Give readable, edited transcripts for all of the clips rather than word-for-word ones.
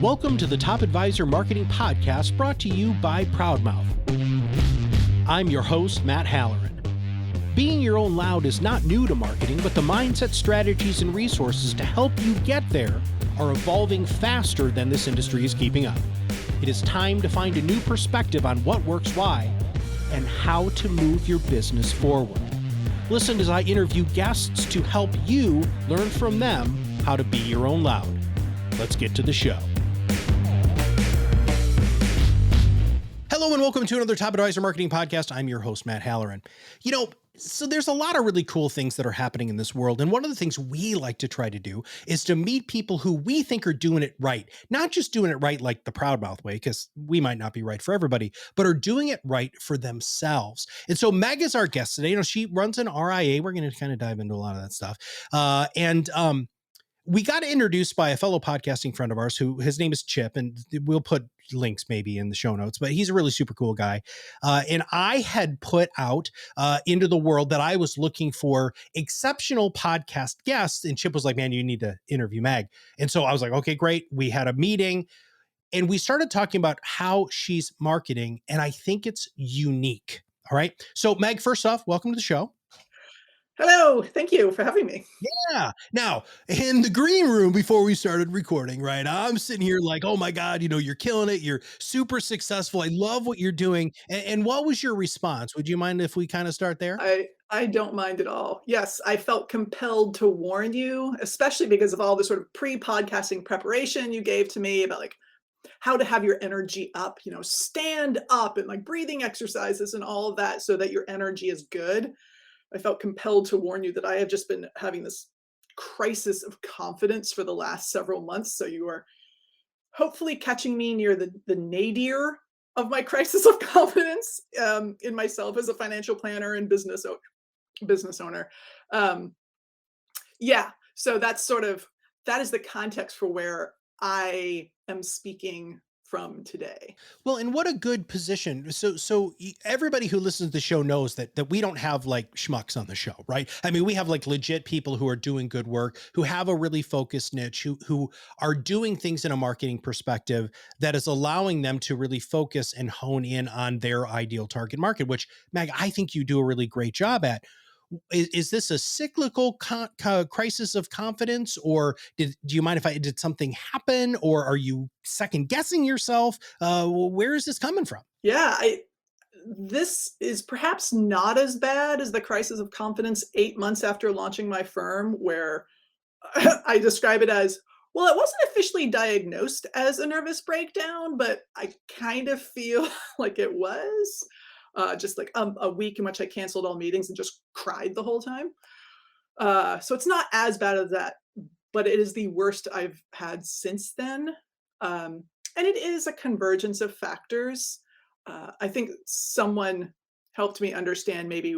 Welcome to the Top Advisor Marketing Podcast brought to you by ProudMouth. I'm your host, Matt Halloran. Being your own loud is not new to marketing, but the mindset, strategies, and resources to help you get there are evolving faster than this industry is keeping up. It is time to find a new perspective on what works why and how to move your business forward. Listen as I interview guests to help you learn from them how to be your own loud. Let's get to the show. Hello and welcome to another Top Advisor Marketing Podcast. I'm your host, Matt Halloran. So there's a lot of really cool things that are happening in this world. And one of the things we like to try to do is to meet people who we think are doing it right. Not just doing it right like the ProudMouth way, because we might not be right for everybody, but are doing it right for themselves. And so Meg is our guest today. She runs an RIA. We're going to kind of dive into a lot of that stuff. We got introduced by a fellow podcasting friend of ours who his name is Chip, and we'll put links maybe in the show notes, but he's a really super cool guy. And I had put out into the world that I was looking for exceptional podcast guests. And Chip was like, man, you need to interview Meg. And so I was like, okay, great. We had a meeting and we started talking about how she's marketing. And I think it's unique. All right. So Meg, first off, welcome to the show. Hello. Thank you for having me. Yeah. Now, in the green room before we started recording, right, I'm sitting here like, oh my God, you're killing it. You're super successful. I love what you're doing. And what was your response? Would you mind if we kind of start there? I don't mind at all. Yes, I felt compelled to warn you, especially because of all the sort of pre-podcasting preparation you gave to me about like how to have your energy up, stand up and like breathing exercises and all of that so that your energy is good. I felt compelled to warn you that I have just been having this crisis of confidence for the last several months. So you are hopefully catching me near the nadir of my crisis of confidence in myself as a financial planner and business owner. So that is the context for where I am speaking from today. Well, and what a good position. So everybody who listens to the show knows that we don't have like schmucks on the show, right? I mean, we have like legit people who are doing good work, who have a really focused niche, who are doing things in a marketing perspective that is allowing them to really focus and hone in on their ideal target market, which, Meg, I think you do a really great job at. Is this a cyclical crisis of confidence, or do you mind if did something happen, or are you second guessing yourself? Where is this coming from? Yeah, this is perhaps not as bad as the crisis of confidence 8 months after launching my firm, where I describe it as, well, it wasn't officially diagnosed as a nervous breakdown, but I kind of feel like it was. Just like a week in which I canceled all meetings and just cried the whole time. So it's not as bad as that, but it is the worst I've had since then. And it is a convergence of factors. I think someone helped me understand maybe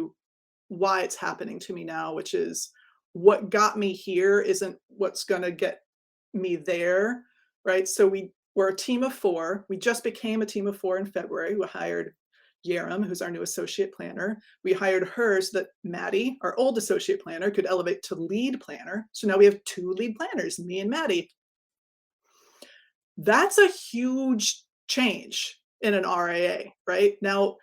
why it's happening to me now, which is what got me here isn't what's going to get me there, right? So we're a team of 4. We just became a team of 4 in February. We hired Yaram, who's our new associate planner. We hired her so that Maddie, our old associate planner, could elevate to lead planner. So now we have 2 lead planners, me and Maddie. That's a huge change in an RIA, right? Now,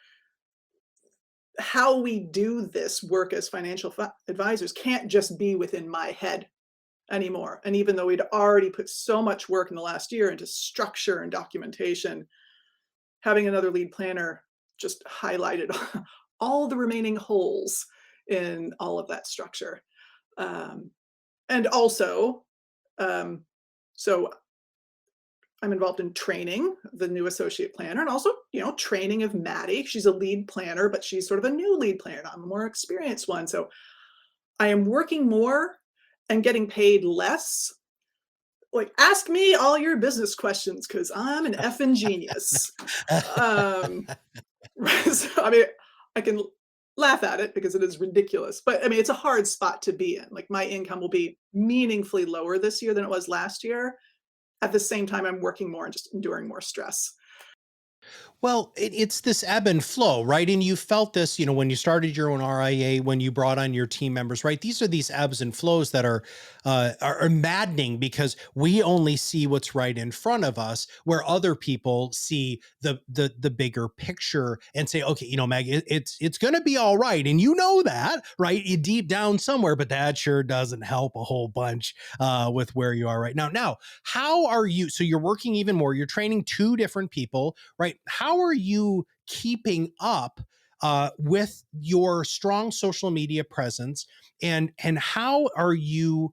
how we do this work as financial advisors can't just be within my head anymore. And even though we'd already put so much work in the last year into structure and documentation, having another lead planner just highlighted all the remaining holes in all of that structure. And also, so I'm involved in training the new associate planner and also, training of Maddie. She's a lead planner, but she's sort of a new lead planner. I'm a more experienced one. So I am working more and getting paid less. Like, ask me all your business questions because I'm an effing genius. So, I can laugh at it because it is ridiculous, but it's a hard spot to be in. Like, my income will be meaningfully lower this year than it was last year. At the same time, I'm working more and just enduring more stress. Well, it's this ebb and flow, right? And you felt this, when you started your own RIA, when you brought on your team members, right? These are these ebbs and flows that are maddening because we only see what's right in front of us, where other people see the bigger picture and say, okay, Meg, it's going to be all right, and you know that, right? You deep down somewhere, but that sure doesn't help a whole bunch with where you are right now. Now, how are you? So you're working even more. You're training two different people, right? How are you keeping up with your strong social media presence, and how do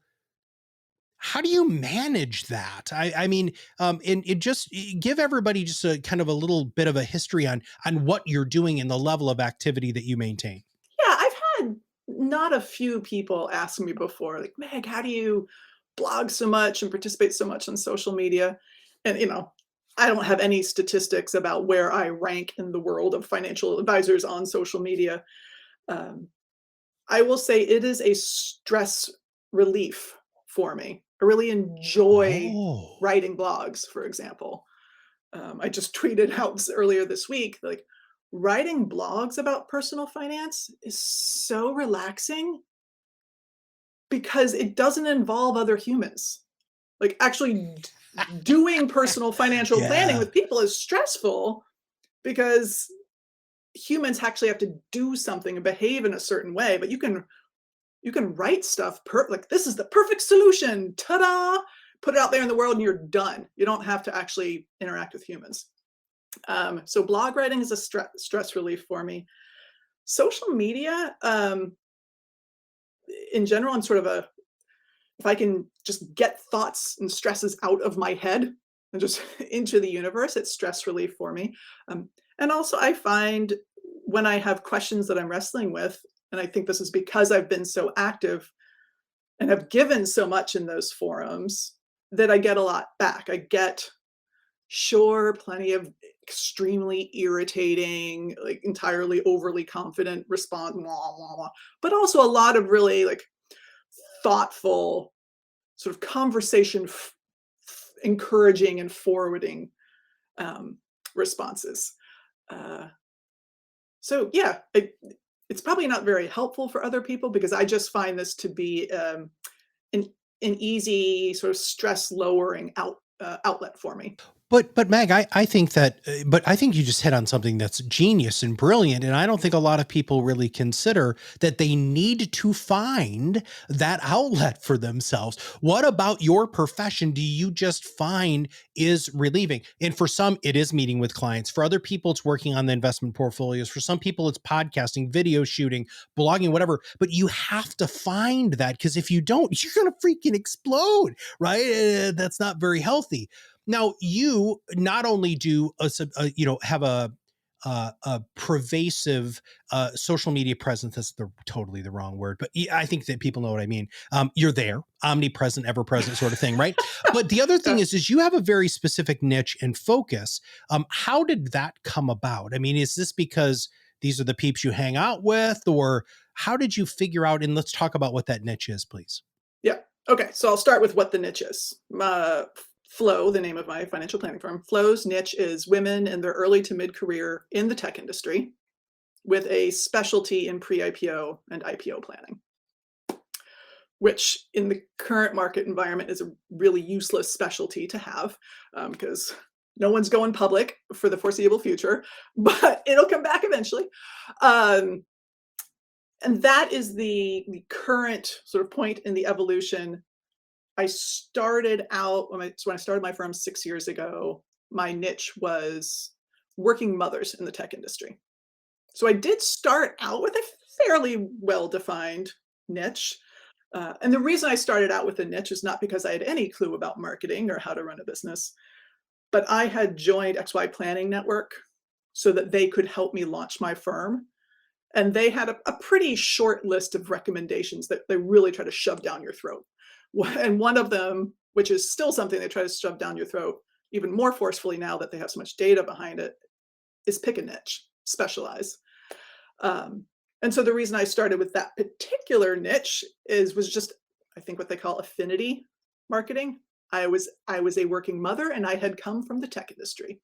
you manage that? I mean, and it just give everybody just a kind of a little bit of a history on what you're doing and the level of activity that you maintain. Yeah, I've had not a few people ask me before, like, Meg, how do you blog so much and participate so much on social media? And, I don't have any statistics about where I rank in the world of financial advisors on social media. Um, I will say it is a stress relief for me. I really enjoy Oh, writing blogs, for example. I just tweeted out earlier this week, like, writing blogs about personal finance is so relaxing because it doesn't involve other humans. Like, actually doing personal financial planning yeah. with people is stressful because humans actually have to do something and behave in a certain way, but you can write stuff like, this is the perfect solution, ta-da, put it out there in the world and you're done. You don't have to actually interact with humans. So blog writing is a stress relief for me. Social media, in general, I'm sort of a if I can just get thoughts and stresses out of my head and just into the universe, it's stress relief for me. And also, I find when I have questions that I'm wrestling with, and I think this is because I've been so active and have given so much in those forums, that I get a lot back. I get, sure, plenty of extremely irritating, like entirely overly confident response, blah, blah, blah, but also a lot of really like thoughtful sort of conversation, encouraging and forwarding um, responses. Uh, so yeah, it's probably not very helpful for other people because I just find this to be an an easy sort of stress lowering outlet for me. But Meg, I think that, but I think you just hit on something that's genius and brilliant, and I don't think a lot of people really consider that they need to find that outlet for themselves. What about your profession do you just find is relieving? And for some, it is meeting with clients. For other people, it's working on the investment portfolios. For some people, it's podcasting, video shooting, blogging, whatever. But you have to find that because if you don't, you're going to freaking explode, right? That's not very healthy. Now, you not only do have a pervasive social media presence. That's totally the wrong word, but I think that people know what I mean. You're there, omnipresent, ever present, sort of thing, right? But the other thing Yeah. is you have a very specific niche and focus. How did that come about? I mean, is this because these are the peeps you hang out with, or how did you figure out? And let's talk about what that niche is, please. Yeah. Okay. So I'll start with what the niche is. Flow, the name of my financial planning firm, Flow's niche is women in their early to mid career in the tech industry with a specialty in pre IPO and IPO planning, which in the current market environment is a really useless specialty to have because no one's going public for the foreseeable future, but it'll come back eventually. Um, and that is the current sort of point in the evolution. I started out when I started my firm 6 years ago. My niche was working mothers in the tech industry. So I did start out with a fairly well-defined niche. And the reason I started out with a niche is not because I had any clue about marketing or how to run a business, but I had joined XY Planning Network so that they could help me launch my firm. And they had a pretty short list of recommendations that they really try to shove down your throat. And one of them, which is still something they try to shove down your throat even more forcefully now that they have so much data behind it, is pick a niche, specialize. Um, and so the reason I started with that particular niche was just, I think, what they call affinity marketing. I was a working mother and I had come from the tech industry.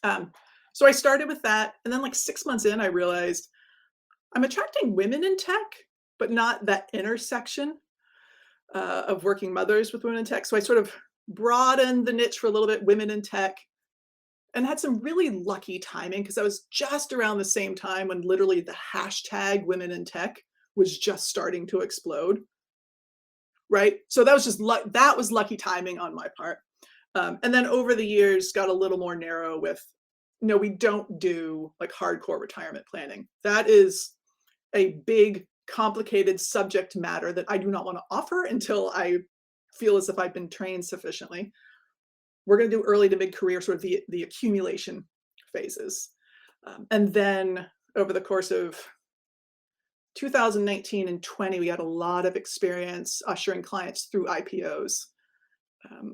Um, So I started with that, and then like 6 months in, I realized I'm attracting women in tech, but not that intersection of working mothers with women in tech. So I sort of broadened the niche for a little bit, women in tech, and had some really lucky timing because that was just around the same time when literally the hashtag women in tech was just starting to explode. Right. So that was just that was lucky timing on my part. And then over the years got a little more narrow with no, we don't do like hardcore retirement planning. That is a big, complicated subject matter that I do not want to offer until I feel as if I've been trained sufficiently. We're going to do early to mid career, sort of the accumulation phases. And then over the course of 2019 and 20, we had a lot of experience ushering clients through IPOs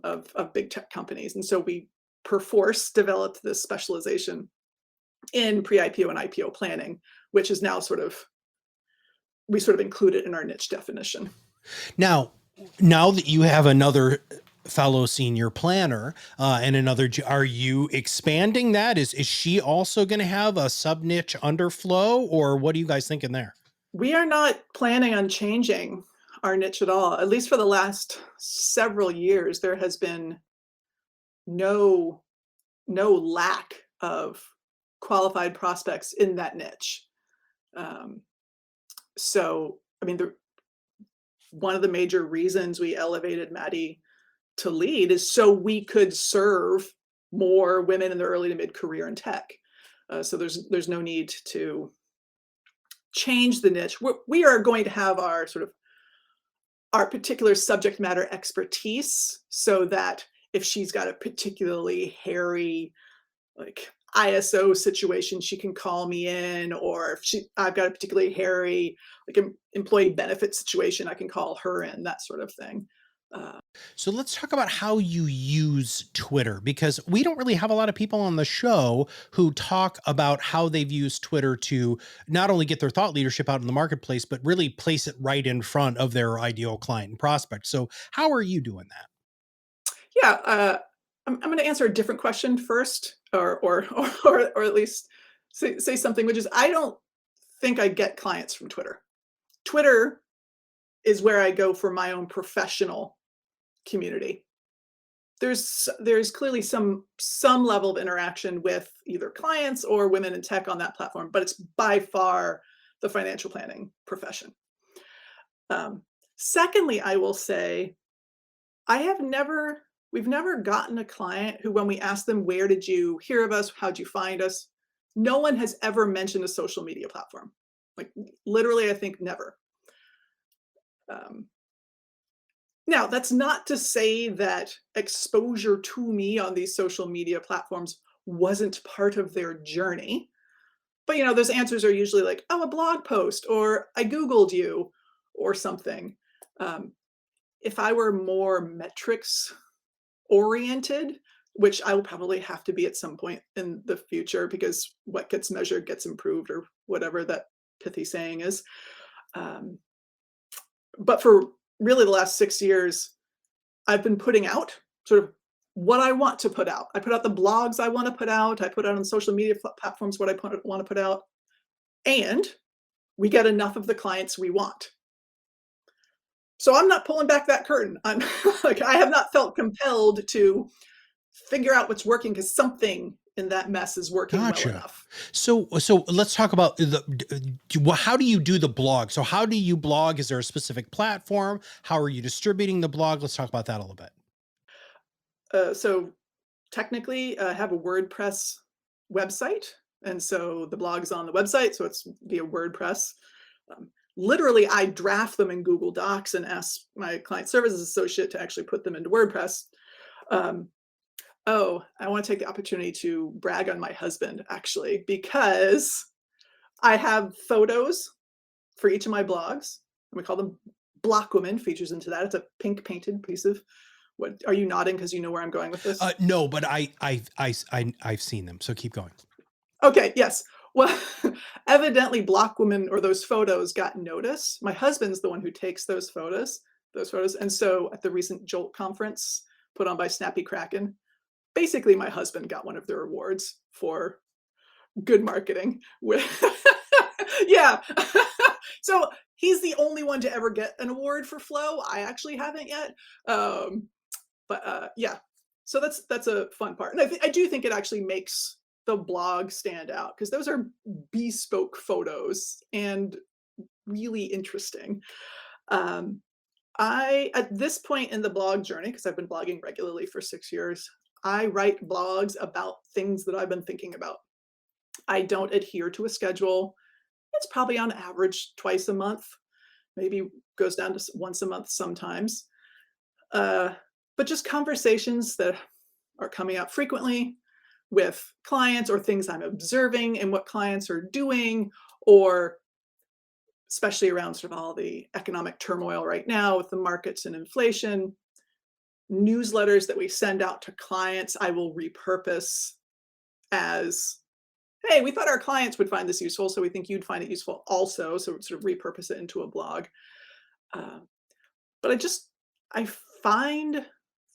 of big tech companies. And so we perforce developed this specialization in pre-IPO and IPO planning, which is now we sort of include it in our niche definition. Now, now that you have another fellow senior planner and another, are you expanding that? Is she also going to have a sub niche underflow, or what are you guys thinking there? We are not planning on changing our niche at all. At least for the last several years, there has been no lack of qualified prospects in that niche. Um, so, I mean, one of the major reasons we elevated Maddie to lead is so we could serve more women in their early to mid career in tech. So there's no need to change the niche. We are going to have our sort of our particular subject matter expertise so that if she's got a particularly hairy like ISO situation, she can call me in, or if I've got a particularly hairy like employee benefit situation, I can call her in, that sort of thing. So let's talk about how you use Twitter, because we don't really have a lot of people on the show who talk about how they've used Twitter to not only get their thought leadership out in the marketplace, but really place it right in front of their ideal client and prospect. So how are you doing that? Yeah, I'm going to answer a different question first, or at least say something, which is I don't think I get clients from Twitter. Twitter is where I go for my own professional community. There's clearly some level of interaction with either clients or women in tech on that platform, but it's by far the financial planning profession. Secondly, I will say we've never gotten a client who, when we ask them, where did you hear of us? How'd you find us? No one has ever mentioned a social media platform. Like literally, I think never. Now, that's not to say that exposure to me on these social media platforms wasn't part of their journey. But, those answers are usually like, oh, a blog post, or I Googled you, or something. If I were more metrics oriented, which I will probably have to be at some point in the future because what gets measured gets improved, or whatever that pithy saying is. But for really the last 6 years, I've been putting out sort of what I want to put out. I put out the blogs I want to put out. I put out on social media platforms what I want to put out. And we get enough of the clients we want. So I'm not pulling back that curtain. I'm like, I have not felt compelled to figure out what's working because something in that mess is working well Gotcha. enough. So let's talk about how do you do the blog? So how do you blog? Is there a specific platform? How are you distributing the blog? Let's talk about that a little bit. So technically, I have a WordPress website. And so the blog's on the website. So it's via WordPress. Literally, I draft them in Google Docs and ask my client services associate to actually put them into WordPress. Oh, I want to take the opportunity to brag on my husband, actually, because I have photos for each of my blogs. And we call them Block Woman, features into that. It's a pink painted piece of what are you nodding because you know where I'm going with this? No, but I've seen them. So keep going. Okay, yes. Well, evidently Block Woman or those photos got notice. My husband's the one who takes those photos. And so at the recent Jolt conference put on by Snappy Kraken, basically my husband got one of their awards for Good marketing. Yeah. So he's the only one to ever get an award for flow. I actually haven't yet. Um, but yeah. So that's a fun part. And I do think it actually makes the blog stand out because those are bespoke photos and really interesting. Um, I at this point in the blog journey, because I've been blogging regularly for 6 years, I write blogs about things that I've been thinking about. I don't adhere to a schedule. It's probably on average twice a month, maybe goes down to once a month sometimes. Uh, but just conversations that are coming up frequently with clients or things I'm observing and what clients are doing, or especially around sort of all the economic turmoil right now with the markets and inflation, newsletters that we send out to clients, I will repurpose as, hey, we thought our clients would find this useful, so we think you'd find it useful also. So sort of repurpose it into a blog. Uh, but I find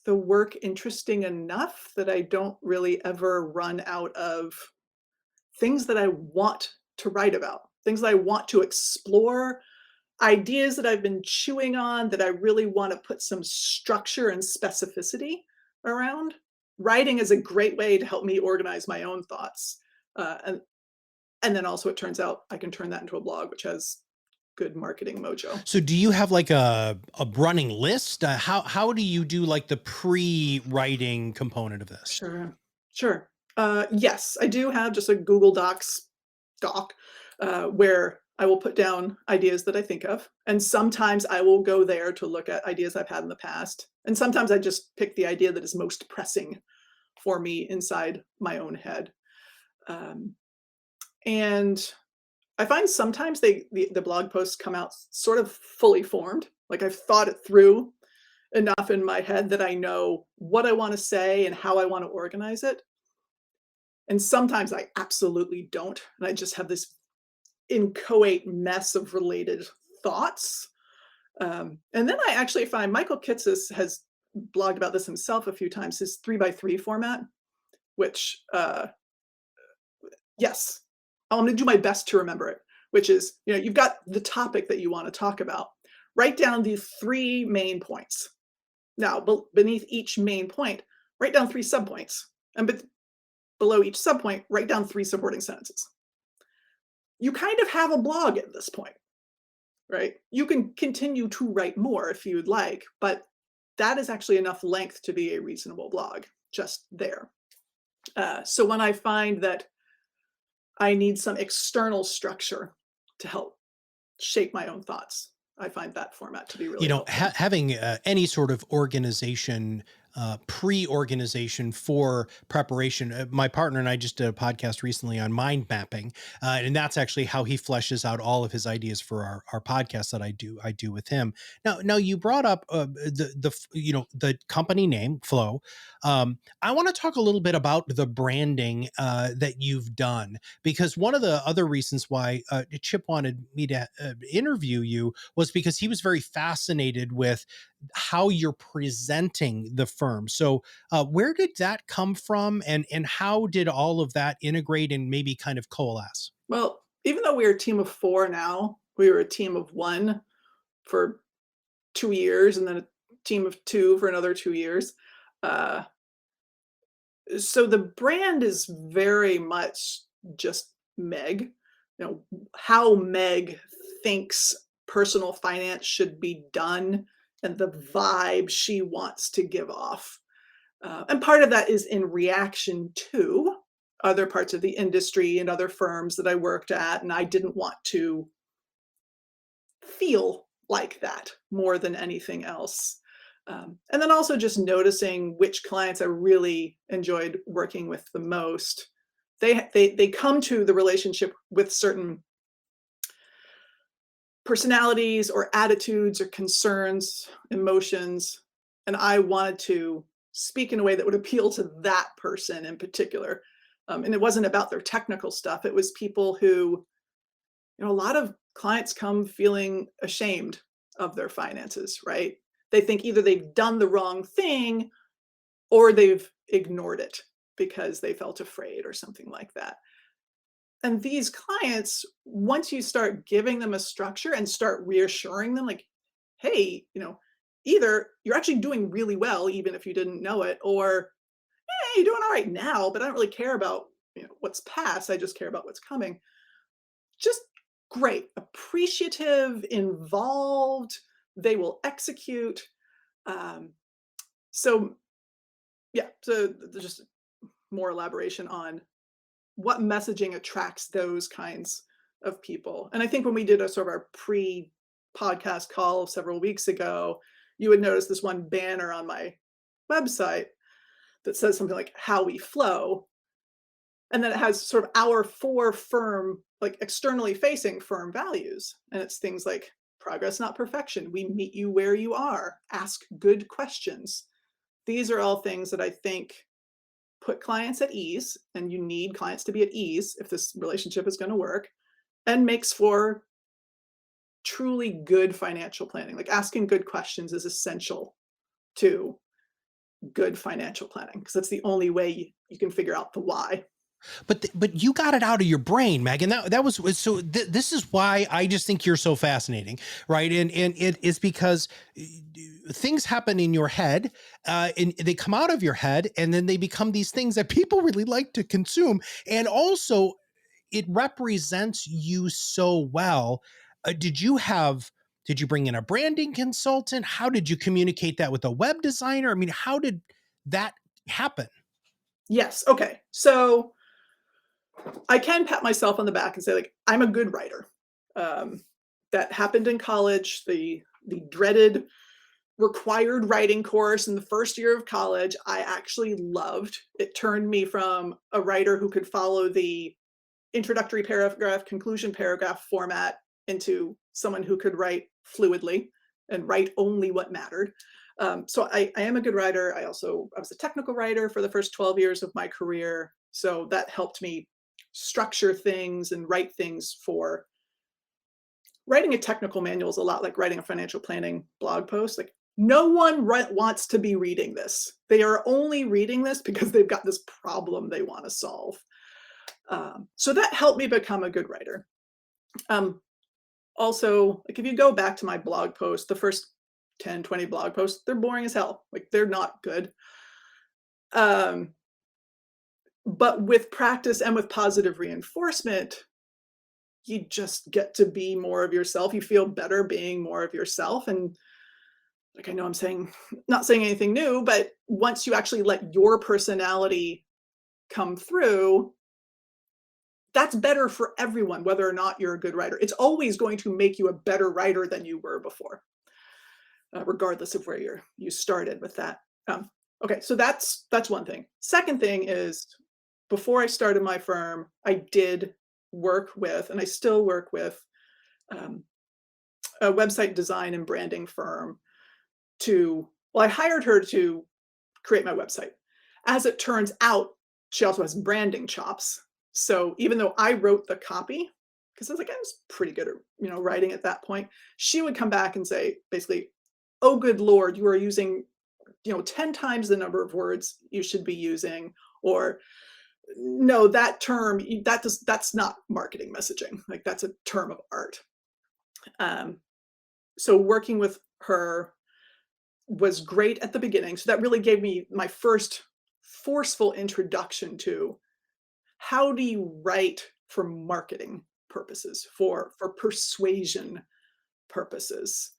the work interesting enough that I don't really ever run out of things that I want to write about, things that I want to explore, ideas that I've been chewing on that I really want to put some structure and specificity around. Writing is a great way to help me organize my own thoughts. Uh, and and then also it turns out I can turn that into a blog, which has good marketing mojo. So do you have like a running list? How do you do like the pre-writing component of this? Sure. Sure. Yes, I do have just a Google Docs doc where I will put down ideas that I think of. And sometimes I will go there to look at ideas I've had in the past. And sometimes I just pick the idea that is most pressing for me inside my own head. Um, and I find sometimes the blog posts come out sort of fully formed. Like I've thought it through enough in my head that I know what I want to say and how I want to organize it. And sometimes I absolutely don't. And I just have this inchoate mess of related thoughts. And then I actually find Michael Kitces has blogged about this himself a few times, his 3x3 format, which, yes, I'm going to do my best to remember it, which is, you've got the topic that you want to talk about. Write down the three main points. Now, beneath each main point, write down three subpoints. And below each subpoint, write down three supporting sentences. You kind of have a blog at this point, right? You can continue to write more if you'd like, but that is actually enough length to be a reasonable blog just there. So when I find that I need some external structure to help shape my own thoughts, I find that format to be really helpful. Having any sort of organization, pre-organization for preparation. My partner and I just did a podcast recently on mind mapping, and that's actually how he fleshes out all of his ideas for our podcast that I do with him. Now you brought up the company name Flow. I want to talk a little bit about the branding that you've done, because one of the other reasons why Chip wanted me to interview you was because he was very fascinated with how you're presenting the firm. So, where did that come from, and how did all of that integrate and maybe kind of coalesce? Well, even though we're a team of four now, we were a team of one for 2 years and then a team of two for another 2 years. Uh, so the brand is very much just Meg, how Meg thinks personal finance should be done and the vibe she wants to give off. And part of that is in reaction to other parts of the industry and other firms that I worked at. And I didn't want to feel like that more than anything else. And then also just noticing which clients I really enjoyed working with the most. They come to the relationship with certain personalities or attitudes or concerns, emotions, and I wanted to speak in a way that would appeal to that person in particular. And it wasn't about their technical stuff. It was people who, a lot of clients come feeling ashamed of their finances, right? They think either they've done the wrong thing or they've ignored it because they felt afraid or something like that. And these clients, once you start giving them a structure and start reassuring them, like, hey, either you're actually doing really well, even if you didn't know it, or hey, you're doing all right now, but I don't really care about what's past. I just care about what's coming. Just great, appreciative, involved. They will execute. Um, so yeah, so there's just more elaboration on what messaging attracts those kinds of people. And I think when we did a sort of our pre-podcast call several weeks ago, you would notice this one banner on my website that says something like how we flow. And then it has sort of our four firm, like externally facing firm values. And it's things like progress, not perfection. We meet you where you are. Ask good questions. These are all things that I think put clients at ease, and you need clients to be at ease if this relationship is going to work, and makes for truly good financial planning. Like asking good questions is essential to good financial planning because that's the only way you can figure out the why. But you got it out of your brain, Megan. That was so. This is why I just think you're so fascinating, right? And it is because things happen in your head, and they come out of your head, and then they become these things that people really like to consume, and also it represents you so well. Did you bring in a branding consultant? How did you communicate that with a web designer? I mean, how did that happen? Yes. Okay. So I can pat myself on the back and say, like, I'm a good writer. Um, that happened in college. The dreaded required writing course in the first year of college, I actually loved. It turned me from a writer who could follow the introductory paragraph, conclusion paragraph format into someone who could write fluidly and write only what mattered. So I am a good writer. I was a technical writer for the first 12 years of my career. So that helped me structure things and write things for writing a technical manual is a lot like writing a financial planning blog post. Like no one wants to be reading this. They are only reading this because they've got this problem they want to solve. So that helped me become a good writer. Also, like if you go back to my blog post, the first 10, 20 blog posts, they're boring as hell. Like they're not good. Um, but with practice and with positive reinforcement, you just get to be more of yourself. You feel better being more of yourself. And like I know I'm saying not saying anything new, but once you actually let your personality come through, that's better for everyone, whether or not you're a good writer. It's always going to make you a better writer than you were before, regardless of where you started with that. Okay, so that's one thing. Second thing is, before I started my firm, I did work with, and I still work with, a website design and branding firm. I hired her to create my website. As it turns out, she also has branding chops. So even though I wrote the copy, because I was like, I was pretty good at writing at that point, she would come back and say basically, "Oh, good Lord, you are using 10 times the number of words you should be using," or "No, that term that's not marketing messaging. Like that's a term of art." Um, so working with her was great at the beginning. So that really gave me my first forceful introduction to how do you write for marketing purposes, for persuasion purposes.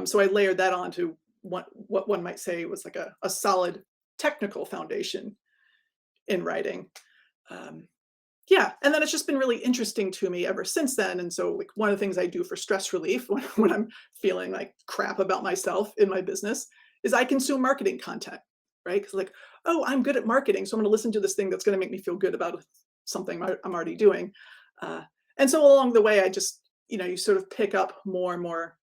So I layered that onto what one might say was like a solid technical foundation in writing. Um, yeah, and then it's just been really interesting to me ever since then. And so, like one of the things I do for stress relief when I'm feeling like crap about myself in my business is I consume marketing content, right? Because like, oh, I'm good at marketing, so I'm going to listen to this thing that's going to make me feel good about something I'm already doing. Uh, and so along the way, I just you sort of pick up more and more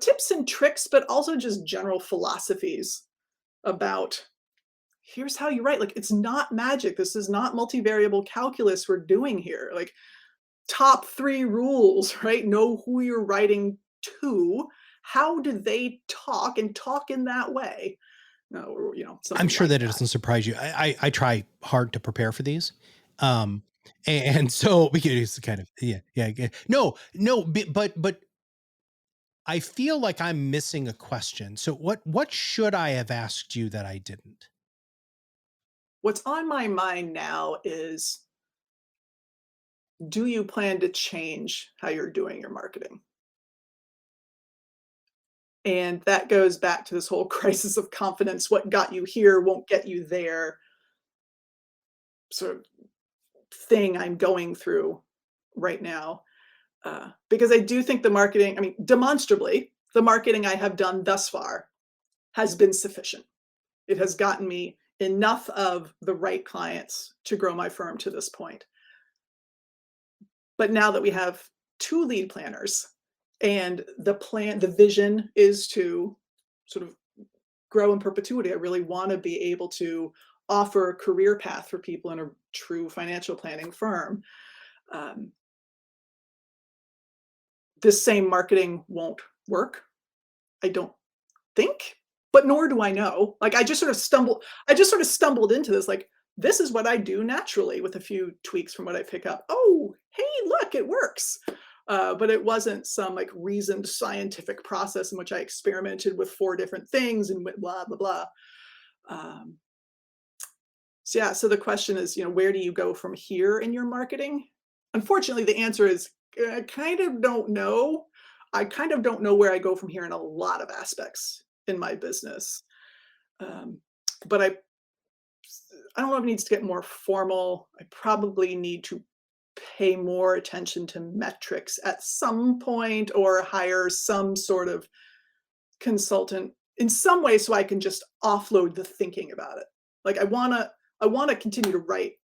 tips and tricks, but also just general philosophies about here's how you write. Like it's not magic. This is not multivariable calculus we're doing here. Like top 3 rules, right? Know who you're writing to. How do they talk and talk in that way? No, I'm something sure like that it that. doesn't surprise you. I try hard to prepare for these. And so because it's kind of yeah. No, but I feel like I'm missing a question. So what should I have asked you that I didn't? What's on my mind now is, do you plan to change how you're doing your marketing? And that goes back to this whole crisis of confidence. What got you here won't get you there sort of thing I'm going through right now. Because I do think the marketing, I mean, demonstrably, the marketing I have done thus far has been sufficient. It has gotten me enough of the right clients to grow my firm to this point. But now that we have 2 lead planners and the vision is to sort of grow in perpetuity. I really wanna be able to offer a career path for people in a true financial planning firm. Um, this same marketing won't work, I don't think, but nor do I know. Like, I just sort of stumbled into this, like, this is what I do naturally with a few tweaks from what I pick up. "Oh, hey, look, it works." But it wasn't some, like, reasoned scientific process in which I experimented with 4 different things and went blah, blah, blah. Um, so, yeah, so the question is, where do you go from here in your marketing? Unfortunately, the answer is, I kind of don't know. I kind of don't know where I go from here in a lot of aspects in my business. Um, but I don't know if it needs to get more formal. I probably need to pay more attention to metrics at some point or hire some sort of consultant in some way so I can just offload the thinking about it. Like I wanna continue to write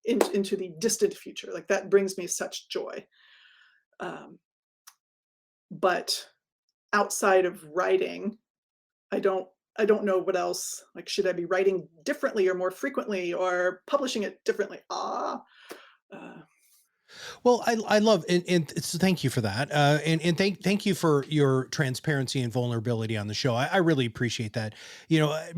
into the distant future. Like that brings me such joy. Um, but outside of writing, I don't I don't know what else. Like, should I be writing differently or more frequently or publishing it differently? Uh, Well, I love and so thank you for that. And thank you for your transparency and vulnerability on the show. I really appreciate that.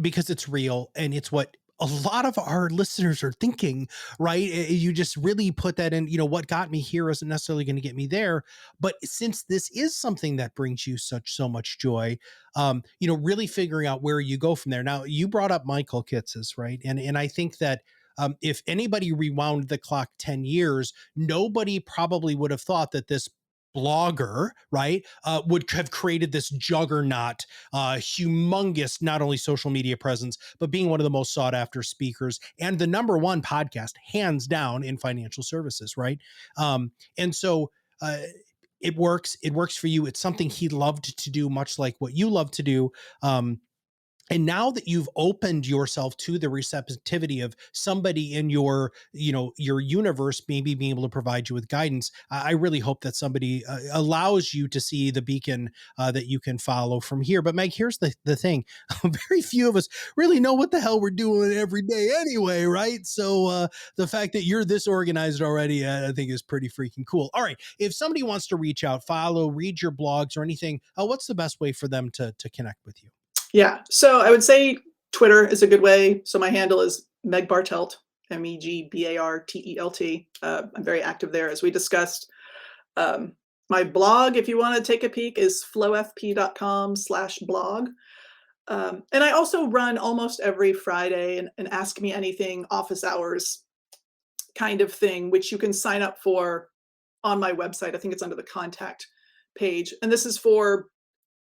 Because it's real and it's what a lot of our listeners are thinking, right? You just really put that in, what got me here isn't necessarily going to get me there. But since this is something that brings you so much joy, really figuring out where you go from there. Now, you brought up Michael Kitces, right? And I think that if anybody rewound the clock 10 years, nobody probably would have thought that this blogger, right, would have created this juggernaut, humongous, not only social media presence, but being one of the most sought after speakers and the number one podcast, hands down, in financial services, right? And so, uh, it works for you. It's something he loved to do, much like what you love to do. And now that you've opened yourself to the receptivity of somebody in your universe maybe being able to provide you with guidance, I really hope that somebody allows you to see the beacon that you can follow from here. But Meg, here's the thing. Very few of us really know what the hell we're doing every day anyway, right? So the fact that you're this organized already, I think is pretty freaking cool. All right, if somebody wants to reach out, follow, read your blogs or anything, what's the best way for them to connect with you? yeah. So I would say Twitter is a good way. So my handle is Meg Bartelt, Megbartelt. I'm very active there, as we discussed. Um, my blog, if you want to take a peek, is flowfp.com/blog. And I also run almost every Friday an Ask Me Anything office hours kind of thing, which you can sign up for on my website. I think it's under the contact page. And this is for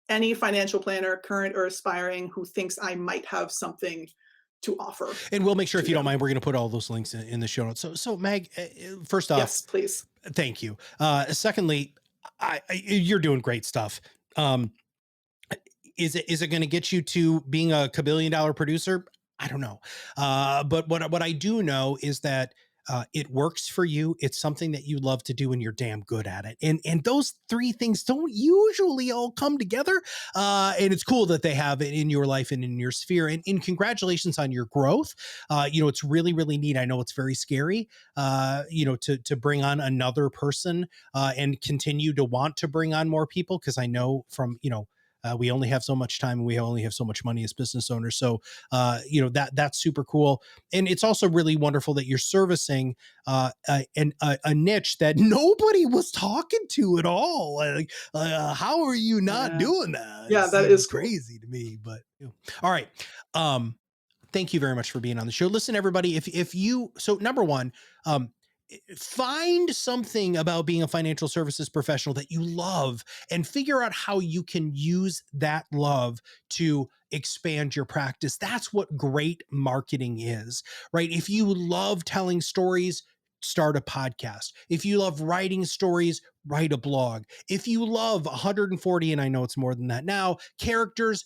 any financial planner, current or aspiring, who thinks I might have something to offer And we'll make sure, if to you don't them. mind, we're going to put all those links in the show notes. So Meg, first off, Yes, please. thank you. Secondly, you're doing great stuff. Um, is it going to get you to being a kabillion dollar producer? I don't know. But what I do know is that it works for you. It's something that you love to do, and you're damn good at it. And those three things don't usually all come together. And it's cool that they have it in your life and in your sphere. And congratulations on your growth. It's really neat. I know it's very scary. To bring on another person and continue to want to bring on more people, because I know from We only have so much time and we only have so much money as business owners. So, that's super cool. And it's also really wonderful that you're servicing a niche that nobody was talking to at all. Like, how are you not doing that? Yeah, It that seems is cool. crazy to me, but all right. Thank you very much for being on the show. Listen, everybody, if you, so number one, find something about being a financial services professional that you love and figure out how you can use that love to expand your practice. That's what great marketing is, right? If you love telling stories, start a podcast. If you love writing stories, write a blog. If you love 140, and I know it's more than that now, characters,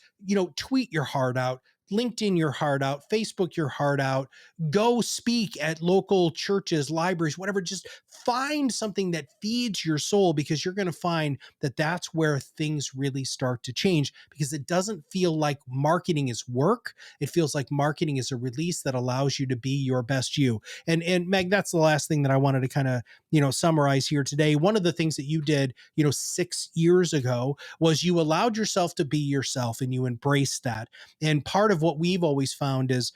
tweet your heart out. LinkedIn your heart out, Facebook your heart out, go speak at local churches, libraries, whatever. Just find something that feeds your soul, because you're going to find that that's where things really start to change, because it doesn't feel like marketing is work. It feels like marketing is a release that allows you to be your best you. And Meg, that's the last thing that I wanted to kind of, summarize here today. One of the things that you did, 6 years ago was you allowed yourself to be yourself and you embraced that. And part of what we've always found is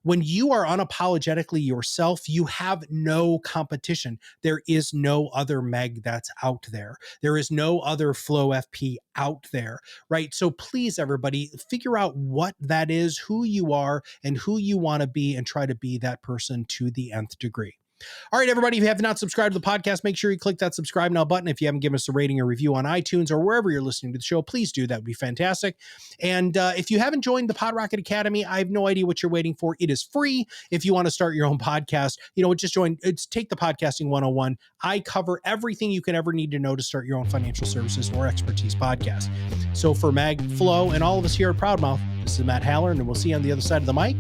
when you are unapologetically yourself, you have no competition. There is no other Meg that's out there. There is no other Flow FP out there, right? So please, everybody, figure out what that is, who you are, and who you want to be, and try to be that person to the nth degree. All right, everybody, if you have not subscribed to the podcast, make sure you click that subscribe now button. If you haven't given us a rating or review on iTunes or wherever you're listening to the show, please do. That would be fantastic. And if you haven't joined the PodRocket Academy, I have no idea what you're waiting for. It is free. If you want to start your own podcast, just join. It's Take the Podcasting 101. I cover everything you can ever need to know to start your own financial services or expertise podcast. So for Meg, Flo, and all of us here at ProudMouth, this is Matt Halloran, and we'll see you on the other side of the mic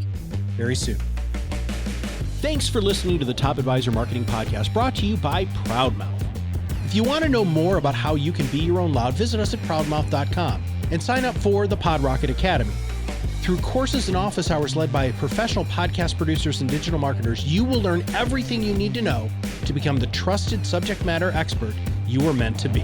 very soon. Thanks for listening to the Top Advisor Marketing Podcast, brought to you by ProudMouth. If you want to know more about how you can be your own loud, visit us at ProudMouth.com and sign up for the PodRocket Academy. Through courses and office hours led by professional podcast producers and digital marketers, you will learn everything you need to know to become the trusted subject matter expert you were meant to be.